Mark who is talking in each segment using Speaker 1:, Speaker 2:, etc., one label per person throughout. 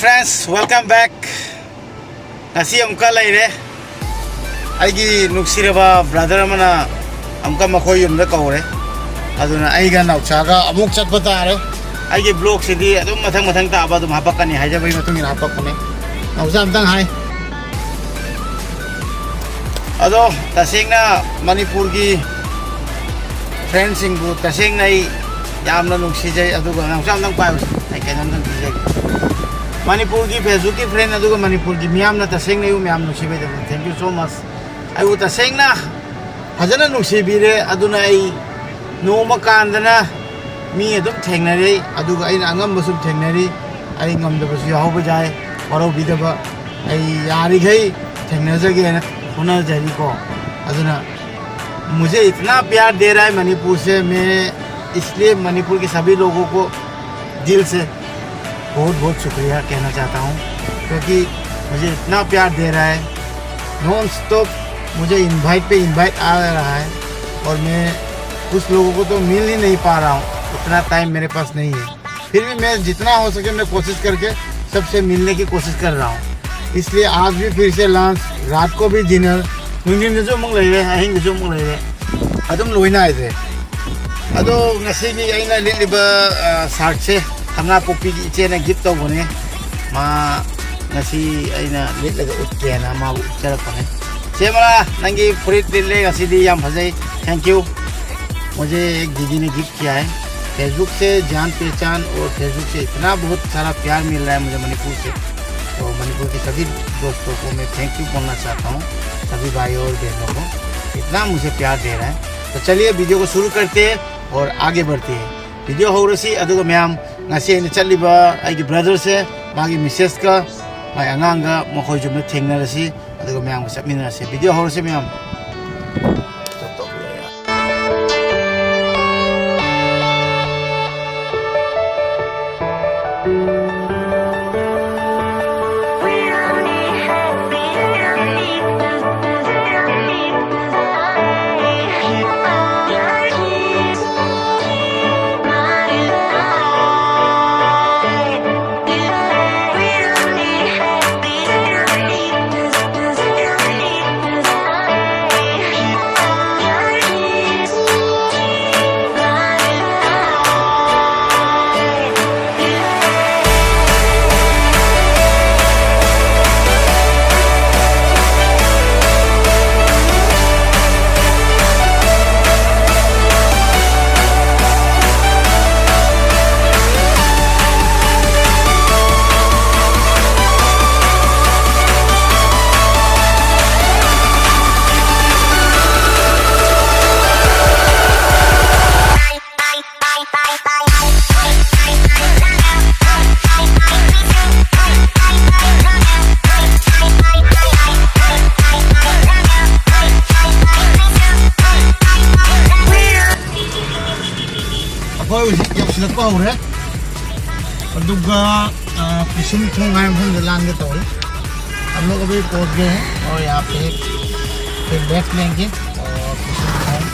Speaker 1: friends, welcome back. Nasi amka laire. Aigi nuksiraba brother mana amka makoy yumda kaure. Aduna aiga nauchaga amuk chat batare. Aigi blog sidi adum mathang ta abadum hapakani haja bai matungin hapakane. Nausa amtang hai. Ado tasengna Manipur gi friends singbu tasengna yamna nuksijai aduga nausa amtang pai ai kanon dang dijai. Manipur ki Facebook ki friend aduga Manipur ki miyamna tasengna yu miyam nuksibe da. Thank you so much. Ai u tasengna fajana nuksibire aduna ai noma kandana mi adum thengnari aduga ai angam basum thengnari ai ngamda basu yahoba jai waro bidaba ai yari gai thengna jage na होना चाहिए को अदुना मुझे इतना प्यार दे रहा है मणिपुर से मैं इसलिए मणिपुर के सभी लोगों को दिल से बहुत बहुत शुक्रिया कहना चाहता हूँ क्योंकि मुझे इतना प्यार दे रहा है नॉन स्टॉप मुझे इनवाइट आ रहा है और मैं उस लोगों को तो मिल ही नहीं पा रहा हूँ उतना टाइम मेरे पास नहीं है फिर भी मैं जितना हो सके मैं कोशिश करके सबसे मिलने की कोशिश कर रहा हूँ इसलिए आज भी फिर से लंच रात को भी डिनर नुंगिन जो मंग लेरे अहिंग जो मंग लेरे अदम लोइना आइसे अदो ngasi gi aina liliba sark se thanga popi gi che na gift to bone ma ngasi aina litlaga ukke na ma uchara pane che mala nangi fruit dille ngasi di yam phajai thank you मुझे एक दीदी ने gift किया है Facebook से जान पहचान और फेसबुक से इतना बहुत सारा प्यार मिल रहा है मुझे मणिपुर से तो मणिपुर के सभी दोस्तों को मैं थैंक यू बोलना चाहता हूँ सभी भाइयों और बहनों को इतना मुझे प्यार दे रहा है तो चलिए वीडियो को शुरू करते हैं और आगे बढ़ते हैं वीडियो हो रही अदुगा ma'am ngasi ina chaliba aigi brother se magi misses ka mai ananga mokhoi jumna thengnarasi aduga ma'am को chapminarasi वीडियो हो रही मैम को हो रहा है और दुर्गा पिशुम थोंग आए हम लांग के तौर हम लोग अभी पहुंच गए हैं और यहाँ पे फिर लेफ्ट लेंगे और पिशुम थोंग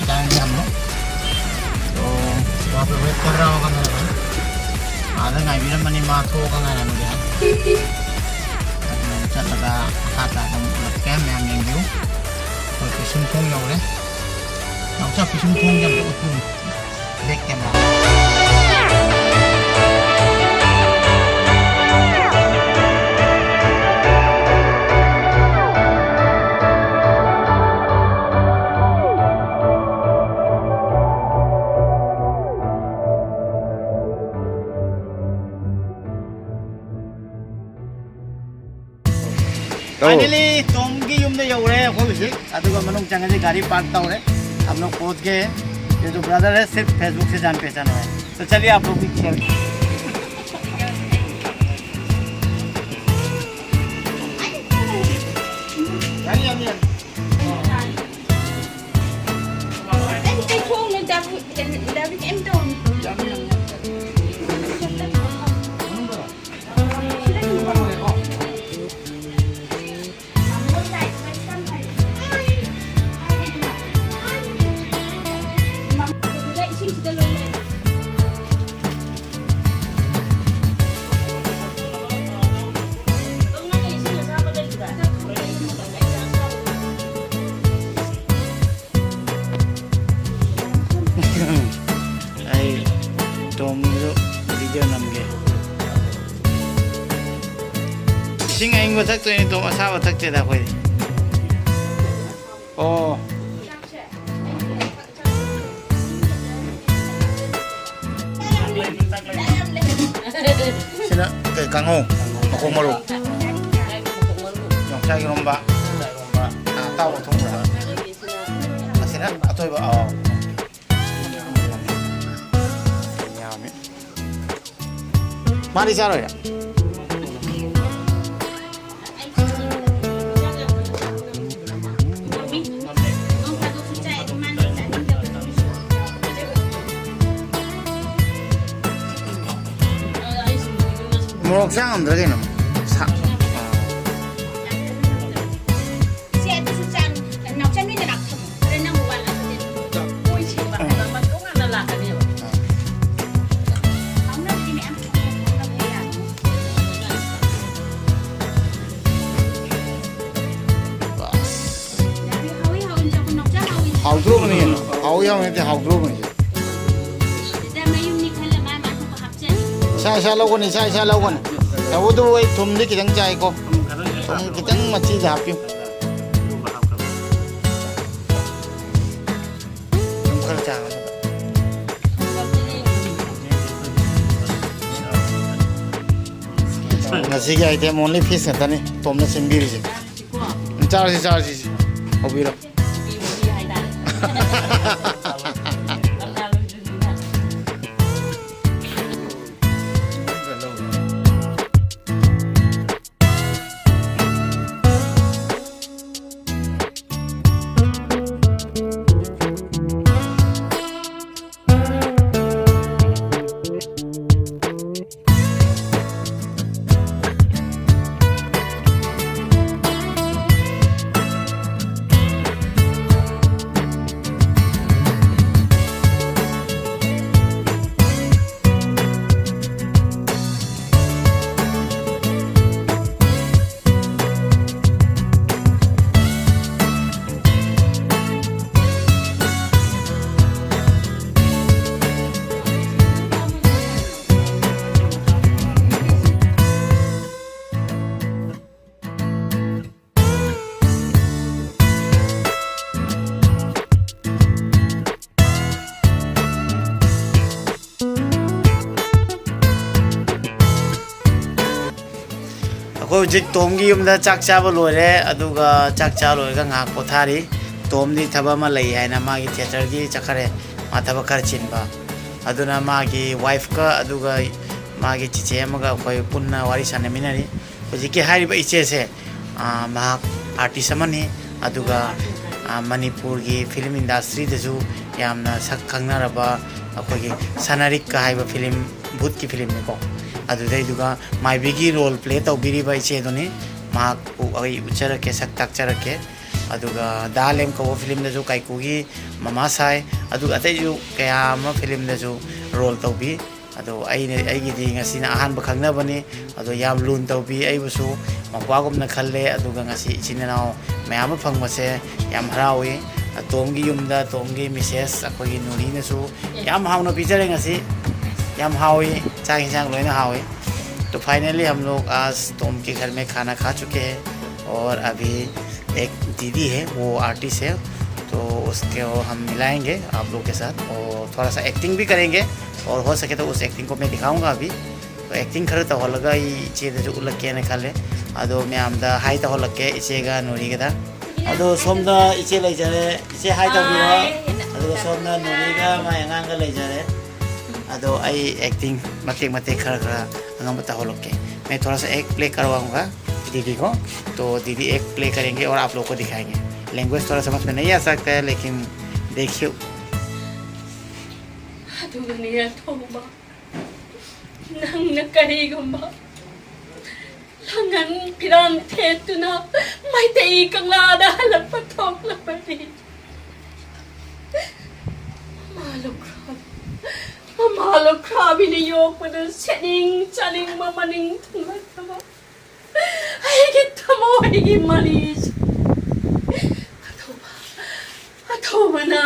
Speaker 1: जाएंगे हम लोग तो वहाँ पे वेट कर रहा होगा मेरे को आधा नाइबीरा मनी माथ होगा ना मुझे चल लगा खाता हम कैम में हम लेंगे और पिशुम थोंग लोग रहे नौचा पिशुम थोंग जब उतनी देख के मैं फाइनली तुम की युम ने यौरे हो बिसे अदुगा मनुंग चंगे गाड़ी पार्क तौरे हम लोग पहुंच गए ये जो ब्रदर है सिर्फ फेसबुक से जान पहचान है तो चलिए आप लोग भी share Ising ayong batak to ito masawa tak tida ko ini. Oh. Sila kay kango. Ako malu. Yung sa giromba. Tahu tunggu. Masih atau ibu oh. Mari caro ya. Mau siang am lagi nam. How grow bani है ना? How या में ते how grow bani है? Saya lakukan ni, saya lakukan. Tahu tu, wei thum ni kita cai ko, thum kita macam jahapi. Thum kerja. Nasi kita itu only fish kan ni, thum ni sendiri je. Charge. Hobi lah. Aku jik tom gi yumda chak cha ba loire aduga chak cha loire ga ngak pothari tom ni thaba ma lai haina ma gi theater gi chakhare ma thaba khar chin ba aduna ma gi wife ka aduga ma gi chiche ma ga khoi punna wari sane minari jik ki hari ba iche se ma artist amani aduga Manipur gi film industry de ju yamna sak khangna raba akhoi gi sanarik ka haiba film bhut ki film ni ko aduga my bigi role play to biri bai che doni ma ku ai uchara ke sak tak chara ke aduga dalem ko film de ju kai ku gi mama sai aduga ate ju kaya ma film de ju role to bi adu ai ne ai gi di ngasi na ahan ba khangna bani adu yam lun to bi ai bu su ma kwa gum na khalle aduga ngasi chinna mayam phang ma se yam harawi tom gi yum da tom gi misses akoi gi nuri ne su yam hauna bi jare ngasi यम हावी चाय चांग लोइना हावी तो finally हम लोग आज Tom के घर में खाना खा चुके हैं और अभी एक दीदी है वो आर्टिस्ट है तो उसके हम मिलाएंगे आप लोग के साथ और थोड़ा सा एक्टिंग भी करेंगे और हो सके तो उस एक्टिंग को मैं दिखाऊंगा अभी तो एक्टिंग खरे तो लगा इचे जो उलग के निकाले अदो मैं आमदा हाई तो लग के इचेगा नूरीगदा अदो सोमदा इचे ले जारे इचे हाई तो बिरो अदो सोमदा नूरीगा मा यांगांगा ले जारे अदो आई एक्टिंग मते खरा अंगम बता हो के मैं थोड़ा सा एक प्ले करवाऊंगा दीदी को तो दीदी एक प्ले करेंगे और आप लोग को दिखाएंगे लैंग्वेज थोड़ा समझ में नहीं आ सकता है लेकिन देखियो
Speaker 2: Malo krabi ni yok pada setting chaling mamaning tunggal tama. Ay kita mo ay malis. Atoma na.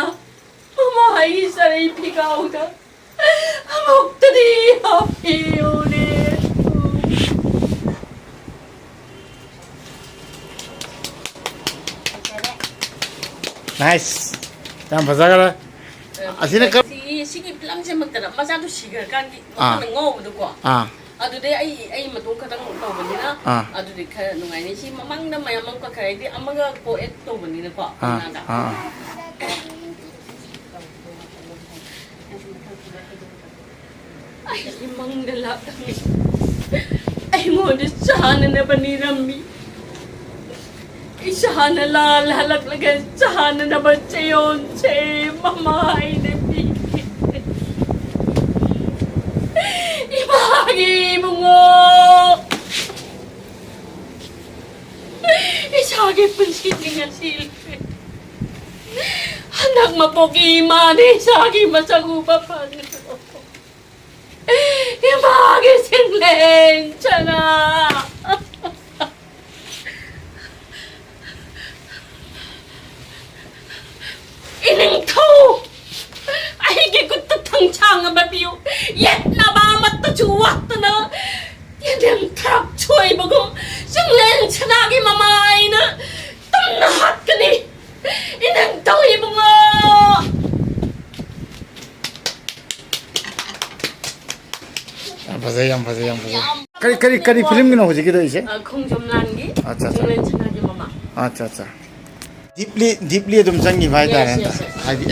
Speaker 2: Mama ay saray pigaw da. Amok tadi happy ulit.
Speaker 1: Nice. Tam fazagara. Asina kap.
Speaker 2: Sigi film se magtara masa tu sigar kan di mana ngau tu ko. Adu de ai matung kadang tau bani na. Adu de kha nungai ni si mamang na mayam ka khai di amaga ko et tau bani na ko. Ai mang dala kami. Ai mo de chana na bani rami. Isana la halak lagi chana na bachayon che mama ai ne pi. Ibagi bungo. Isagi pansit nga silpi. Anak mapogi mani isagi masagupa pang. Ibagi singlen chana. Ining to. Ay gikot tatang changa babiyo. Yet na ba matachuwak na. Yan ang trap choy bago. Singlen chanagi mamay na. Tanahat ka ni. Inang to ibunga.
Speaker 1: Yang pasay. Kari film gina ho jigi to ise.
Speaker 2: Khongjom langi.
Speaker 1: Acha.
Speaker 2: Singlen chanagi mama.
Speaker 1: Acha. Deeply adum changi bhai ta na.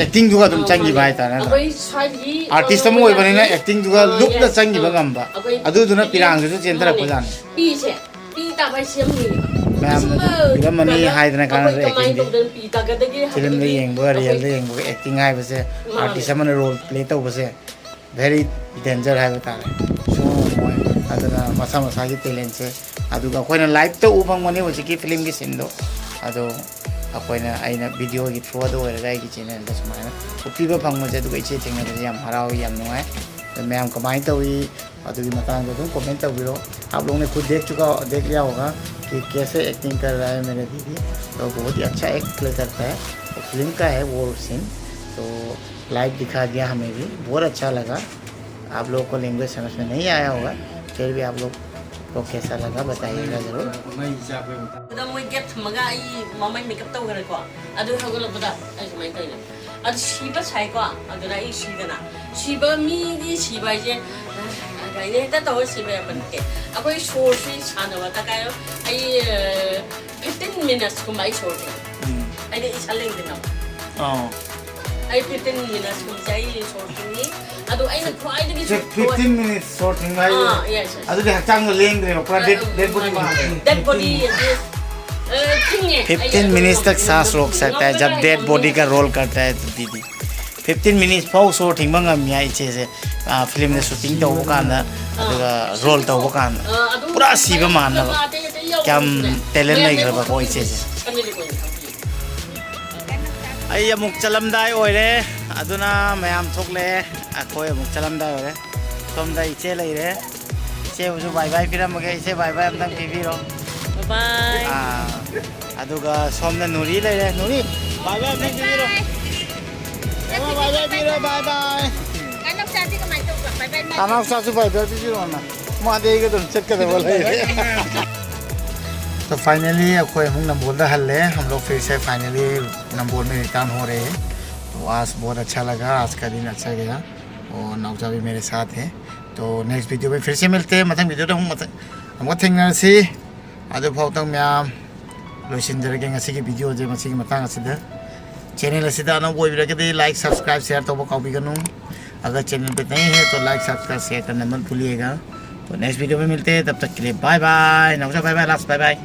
Speaker 1: Acting duga adum changi bhai ta na.
Speaker 2: Abai swagi.
Speaker 1: Artist mo oi bani na acting duga look la changi ba gamba. Adu duna pirang ju chentra pajan.
Speaker 2: Pi se. Pi ta bai siam ni.
Speaker 1: Ma'am film mani hai dana kana acting di.
Speaker 2: Pi ta ga de
Speaker 1: Film de yeng bo real de yeng bo acting hai ba se artist man role play ta ba se very danger hai ba ta. So moi aduna masa gi talent se aduga koina live ta ubang mani ho jigi film gi sindo ado akoina aina video gi through do ra gi channel da smaina upiba phangma je du iche thengna de yam harau yam nuai ma'am कमाई तवी अदुगी मतंग दो comment तवीरो आप लोगों ने खुद देख लिया होगा कि कैसे एक्टिंग कर रहा है मेरे दीदी तो बहुत ही अच्छा एक्ट प्ले करता है तो फिल्म का है वो सीन तो लाइव दिखा दिया हमें भी बहुत अच्छा लगा आप लोगों को लैंग्वेज समझ में नहीं आया होगा फिर भी आप लोग को कैसा लगा बताइएगा जरूर
Speaker 2: Ada siapa saya ko, ada lagi siapa na, siapa midi siapa je, ada ini kita tahu siapa yang penting. Aku ini shortly sana, wata kayo, ay 15 minutes ko may shortly. Ay di isa lang din ako. Ay 15 minutes ko may shortly ni, ado ay nag-try din siya.
Speaker 1: 15 minutes shortly ay.
Speaker 2: Yes.
Speaker 1: Ado di hacang leng din, para dead body ba?
Speaker 2: Dead body yes.
Speaker 1: 15 minutes तक सांस रोक सकता है जब dead body का role करता है तो दीदी 15 मिनट्स फाउ सो थिंगबंग मिया इचे से फिल्म ने शूटिंग तो काना रोल तो काना पूरा सीबा मानना क्या टैलेंट नहीं करबा को इचे से आई अमुक चलमदाय ओइरे अदुना मयाम थोकले अखोय अमुक चलमदाय ओइरे सोमदा इचे लइरे इचे बुसु बाय बाय पिरमगे इचे बाय बाय अमतंग पिबिरो
Speaker 2: Bye.
Speaker 1: Aduga somna Nuri le Nuri. Bye bye thank you. Bye bye.
Speaker 2: Kanak sasi ka mai tok bye bye.
Speaker 1: Kanak sasi bye bye biro na. Mo ade ga dum check कर बोला तो finally अखोय हम number दा हल्ले हम लोग फिर से फाइनली नंबर में रिटर्न हो रहे हैं तो आज बहुत अच्छा लगा आज का दिन अच्छा गया और नौजा भी मेरे साथ है तो नेक्स्ट वीडियो में फिर से मिलते हैं मतलब वीडियो हमको थेंगनसी अदु फाउतंग म्याम लोइसिनजरगे ngasi वीडियो जे मसी मतंग असिदा चैनल असिदा न बोइबिरगदि लाइक सब्सक्राइब शेयर तो काउबिगनु अगर चैनल पे नहीं है तो लाइक सब्सक्राइब शेयर करना मत भूलिएगा तो नेक्स्ट वीडियो में मिलते हैं तब तक के लिए बाय बाय नमस्कार bye bye last bye bye